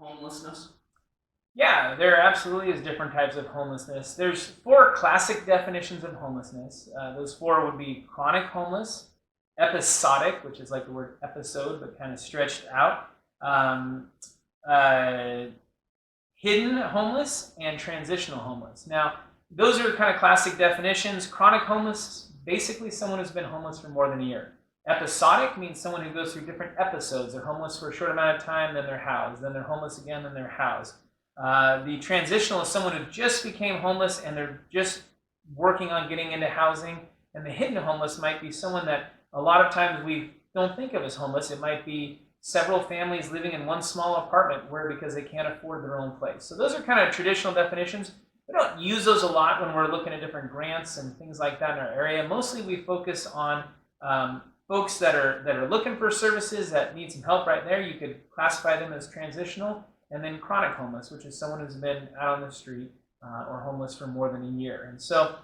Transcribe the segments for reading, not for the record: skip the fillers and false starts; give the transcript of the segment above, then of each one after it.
homelessness? Yeah, there absolutely is different types of homelessness. There's 4 classic definitions of homelessness. Those 4 would be chronic homeless, episodic, which is like the word episode but kind of stretched out, hidden homeless, and transitional homeless. Now, those are kind of classic definitions. Chronic homeless, basically someone who's been homeless for more than a year. Episodic means someone who goes through different episodes. They're homeless for a short amount of time, then they're housed. Then they're homeless again, then they're housed. The transitional is someone who just became homeless and they're just working on getting into housing. And the hidden homeless might be someone that a lot of times we don't think of as homeless. It might be several families living in one small apartment because they can't afford their own place. So those are kind of traditional definitions. We don't use those a lot when we're looking at different grants and things like that in our area. Mostly we focus on folks that are looking for services that need some help right there. You could classify them as transitional. And then chronic homeless, which is someone who's been out on the street or homeless for more than a year. And so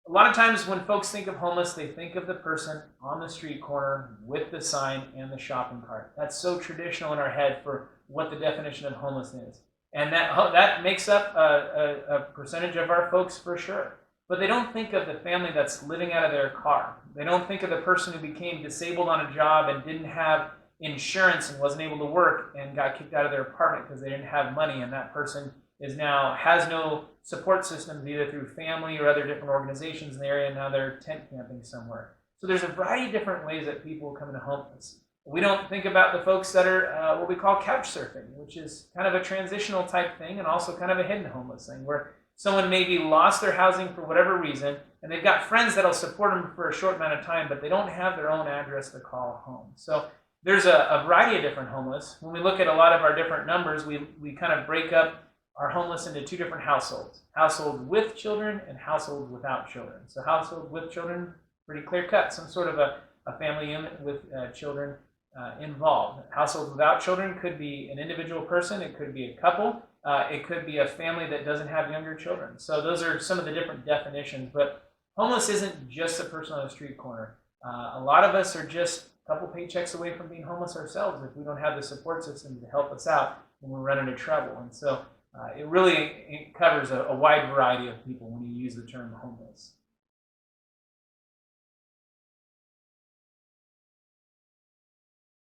a lot of times when folks think of homeless, they think of the person on the street corner with the sign and the shopping cart. That's so traditional in our head for what the definition of homelessness is. And that makes up a percentage of our folks for sure. But they don't think of the family that's living out of their car. They don't think of the person who became disabled on a job and didn't have insurance and wasn't able to work and got kicked out of their apartment because they didn't have money, and that person has no support systems either through family or other different organizations in the area, and now they're tent camping somewhere. So there's a variety of different ways that people come into homeless. We don't think about the folks that are what we call couch surfing, which is kind of a transitional type thing and also kind of a hidden homeless thing where someone maybe lost their housing for whatever reason and they've got friends that'll support them for a short amount of time, but they don't have their own address to call home. So there's a variety of different homeless. When we look at a lot of our different numbers, we kind of break up our homeless into 2 different households. Households with children and households without children. So household with children, pretty clear cut, some sort of a family unit with children involved. Households without children could be an individual person, it could be a couple, it could be a family that doesn't have younger children. So those are some of the different definitions, but homeless isn't just a person on the street corner. A lot of us are just a couple paychecks away from being homeless ourselves if we don't have the support system to help us out when we run into trouble. And so it really covers a wide variety of people when you use the term homeless.